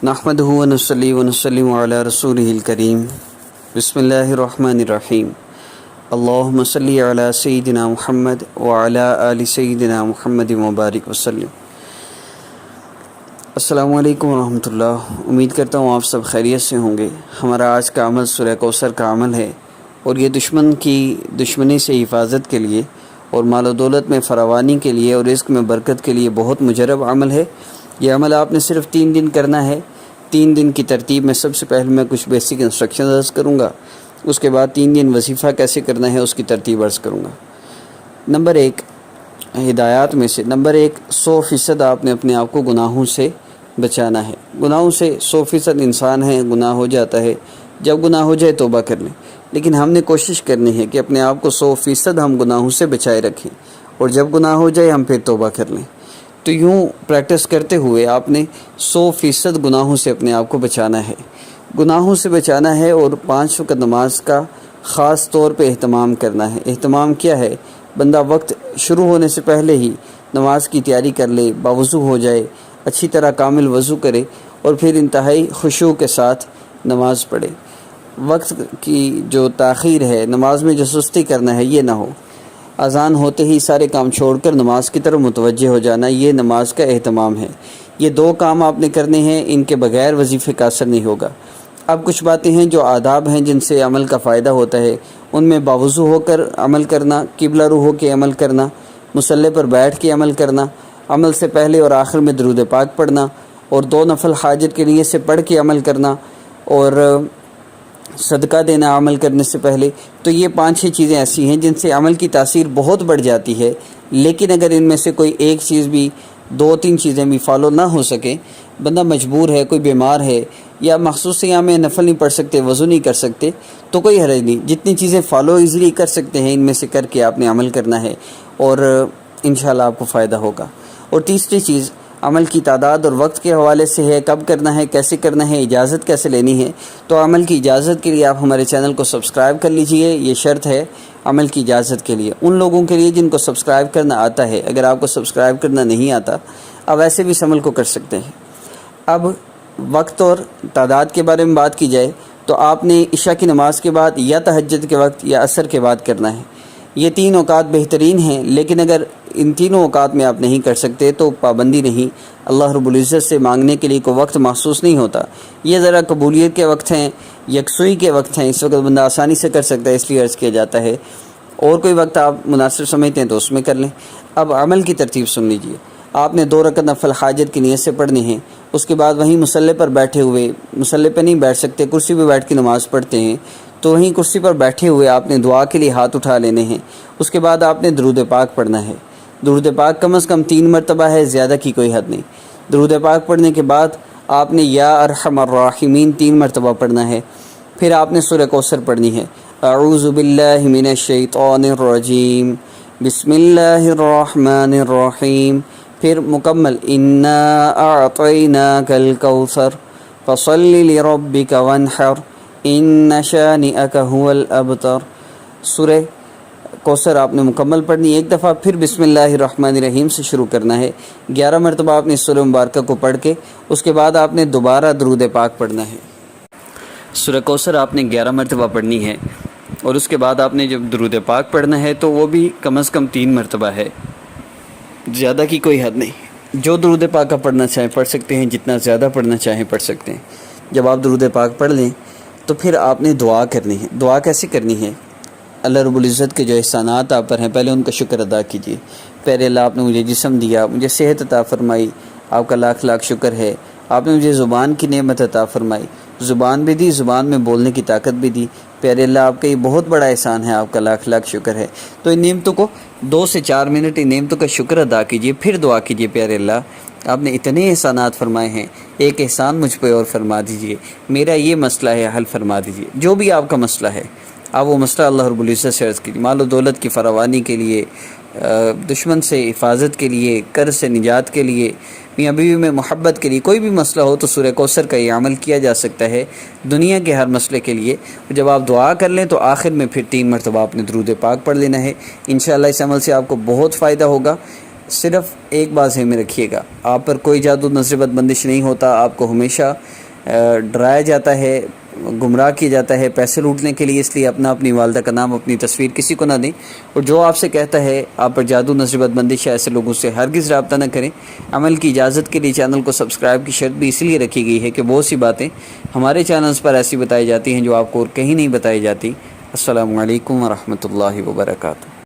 نحمدہ ونصلی ونسلم علی رسولہ الکریم بسم اللہ الرحمن الرحیم اللہم صلی علی سیدنا محمد وعلی آل سیدنا محمد مبارک وسلم۔ السلام علیکم ورحمۃ اللہ۔ امید کرتا ہوں آپ سب خیریت سے ہوں گے۔ ہمارا آج کا عمل سورہ کوثر کا عمل ہے، اور یہ دشمن کی دشمنی سے حفاظت کے لیے اور مال و دولت میں فراوانی کے لیے اور رزق میں برکت کے لیے بہت مجرب عمل ہے۔ یہ عمل آپ نے صرف 3 دن کرنا ہے۔ 3 دن کی ترتیب میں سب سے پہلے میں کچھ بیسک انسٹرکشن عرض کروں گا، اس کے بعد 3 دن وظیفہ کیسے کرنا ہے اس کی ترتیب عرض کروں گا۔ نمبر 1 ہدایات میں سے نمبر 1 100% آپ نے اپنے آپ کو گناہوں سے بچانا ہے۔ گناہوں سے 100% انسان ہے، گناہ ہو جاتا ہے، جب گناہ ہو جائے توبہ کر لیں، لیکن ہم نے کوشش کرنی ہے کہ اپنے آپ کو 100% ہم گناہوں سے بچائے رکھیں، اور جب گناہ ہو جائے ہم پھر توبہ کر لیں۔ تو یوں پریکٹس کرتے ہوئے آپ نے 100% گناہوں سے اپنے آپ کو بچانا ہے۔ گناہوں سے بچانا ہے، اور 5 وقت نماز کا خاص طور پہ اہتمام کرنا ہے۔ اہتمام کیا ہے؟ بندہ وقت شروع ہونے سے پہلے ہی نماز کی تیاری کر لے، باوضو ہو جائے، اچھی طرح کامل وضو کرے، اور پھر انتہائی خشوع کے ساتھ نماز پڑھے۔ وقت کی جو تاخیر ہے، نماز میں جو سستی کرنا ہے، یہ نہ ہو۔ اذان ہوتے ہی سارے کام چھوڑ کر نماز کی طرف متوجہ ہو جانا، یہ نماز کا اہتمام ہے۔ یہ 2 کام آپ نے کرنے ہیں، ان کے بغیر وظیفے کا اثر نہیں ہوگا۔ اب کچھ باتیں ہیں جو آداب ہیں جن سے عمل کا فائدہ ہوتا ہے، ان میں باوضو ہو کر عمل کرنا، قبلہ رو ہو کے عمل کرنا، مصلی پر بیٹھ کے عمل کرنا، عمل سے پہلے اور آخر میں درود پاک پڑھنا، اور 2 نفل حاجت کے نیت سے پڑھ کے عمل کرنا، اور صدقہ دینا عمل کرنے سے پہلے۔ تو یہ 5-6 چیزیں ایسی ہیں جن سے عمل کی تاثیر بہت بڑھ جاتی ہے، لیکن اگر ان میں سے کوئی ایک چیز بھی 2-3 چیزیں بھی فالو نہ ہو سکے، بندہ مجبور ہے، کوئی بیمار ہے، یا مخصوص ایام میں نفل نہیں پڑھ سکتے، وضو نہیں کر سکتے، تو کوئی حرج نہیں۔ جتنی چیزیں فالو ایزیلی کر سکتے ہیں ان میں سے کر کے آپ نے عمل کرنا ہے، اور انشاءاللہ آپ کو فائدہ ہوگا۔ اور تیسری چیز عمل کی تعداد اور وقت کے حوالے سے ہے، کب کرنا ہے، کیسے کرنا ہے، اجازت کیسے لینی ہے۔ تو عمل کی اجازت کے لیے آپ ہمارے چینل کو سبسکرائب کر لیجئے، یہ شرط ہے عمل کی اجازت کے لیے۔ ان لوگوں کے لیے جن کو سبسکرائب کرنا آتا ہے، اگر آپ کو سبسکرائب کرنا نہیں آتا، اب ایسے بھی اس عمل کو کر سکتے ہیں۔ اب وقت اور تعداد کے بارے میں بات کی جائے تو آپ نے عشاء کی نماز کے بعد، یا تہجد کے وقت، یا عصر کے بعد کرنا ہے۔ یہ 3 اوقات بہترین ہیں، لیکن اگر ان تینوں اوقات میں آپ نہیں کر سکتے تو پابندی نہیں۔ اللہ رب العزت سے مانگنے کے لیے کوئی وقت محسوس نہیں ہوتا، یہ ذرا قبولیت کے وقت ہیں، یکسوئی کے وقت ہیں، اس وقت بندہ آسانی سے کر سکتا ہے، اس لیے عرض کیا جاتا ہے۔ اور کوئی وقت آپ مناسب سمجھتے ہیں تو اس میں کر لیں۔ اب عمل کی ترتیب سن لیجئے۔ آپ نے 2 رکعت نفل حاجت کی نیت سے پڑھنی ہے، اس کے بعد وہیں مصلی پر بیٹھے ہوئے، مصلی پہ نہیں بیٹھ سکتے، کرسی پہ بیٹھ کے نماز پڑھتے ہیں، تو وہیں کرسی پر بیٹھے ہوئے آپ نے دعا کے لیے ہاتھ اٹھا لینے ہیں۔ اس کے بعد آپ نے درود پاک پڑھنا ہے۔ درود پاک کم از کم 3 مرتبہ ہے، زیادہ کی کوئی حد نہیں۔ درود پاک پڑھنے کے بعد آپ نے یا ارحم الراحمین 3 مرتبہ پڑھنا ہے۔ پھر آپ نے سورہ کوثر پڑھنی ہے۔ اعوذ باللہ من الشیطان الرجیم، بسم اللہ الرحمن الرحیم، پھر مکمل انا اعطیناک الکوثر فصل لربک وانحر ان شانئک هو الابتر۔ سورہ کوثر آپ نے مکمل پڑھنی، ایک دفعہ پھر بسم اللہ الرحمن الرحیم سے شروع کرنا ہے۔ 11 مرتبہ آپ نے اس سورہ مبارکہ کو پڑھ کے اس کے بعد آپ نے دوبارہ درود پاک پڑھنا ہے۔ سورہ کوثر آپ نے 11 مرتبہ پڑھنی ہے، اور اس کے بعد آپ نے جب درود پاک پڑھنا ہے تو وہ بھی کم از کم 3 مرتبہ ہے، زیادہ کی کوئی حد نہیں۔ جو درود پاک کا پڑھنا چاہیں پڑھ سکتے ہیں، جتنا زیادہ پڑھنا چاہیں پڑھ سکتے ہیں۔ جب آپ درود پاک پڑھ لیں تو پھر آپ نے دعا کرنی ہے۔ دعا کیسے کرنی ہے؟ اللہ رب العزت کے جو احسانات آپ پر ہیں، پہلے ان کا شکر ادا کیجیے۔ پیارے اللہ، آپ نے مجھے جسم دیا، مجھے صحت عطا فرمائی، آپ کا لاکھ لاکھ شکر ہے۔ آپ نے مجھے زبان کی نعمت عطا فرمائی، زبان بھی دی، زبان میں بولنے کی طاقت بھی دی۔ پیارے اللہ، آپ کا یہ بہت بڑا احسان ہے، آپ کا لاکھ لاکھ شکر ہے۔ تو ان نعمتوں کو 2 سے 4 منٹ ان نعمتوں کا شکر ادا کیجیے، پھر دعا کیجیے، پیارے اللہ آپ نے اتنے احسانات فرمائے ہیں، ایک احسان مجھ پہ اور فرما دیجیے، میرا یہ مسئلہ ہے، حل فرما دیجیے۔ جو بھی آپ کا مسئلہ ہے، آپ وہ مسئلہ اللہ رب العزت سے عرض کیجیے، مال و دولت کی فراوانی کے لیے، دشمن سے حفاظت کے لیے، قرض سے نجات کے لیے، میاں بیوی میں محبت کے لیے، کوئی بھی مسئلہ ہو تو سورہ کوثر کا یہ عمل کیا جا سکتا ہے دنیا کے ہر مسئلے کے لیے۔ جب آپ دعا کر لیں تو آخر میں پھر 3 مرتبہ آپ نے درود پاک پڑھ لینا ہے۔ انشاءاللہ اس عمل سے آپ کو بہت فائدہ ہوگا۔ صرف ایک بات ذہن میں رکھیے گا، آپ پر کوئی جادو نظر بد بندش نہیں ہوتا، آپ کو ہمیشہ ڈرایا جاتا ہے، گمراہ کیا جاتا ہے پیسے لوٹنے کے لیے، اس لیے اپنی والدہ کا نام، اپنی تصویر کسی کو نہ دیں، اور جو آپ سے کہتا ہے آپ پر جادو نظر بد بندش ہے، ایسے لوگوں سے ہرگز رابطہ نہ کریں۔ عمل کی اجازت کے لیے چینل کو سبسکرائب کی شرط بھی اس لیے رکھی گئی ہے کہ بہت سی باتیں ہمارے چینلز پر ایسی بتائی جاتی ہیں جو آپ کو اور کہیں نہیں بتائی جاتی۔ السلام علیکم ورحمۃ اللہ وبرکاتہ۔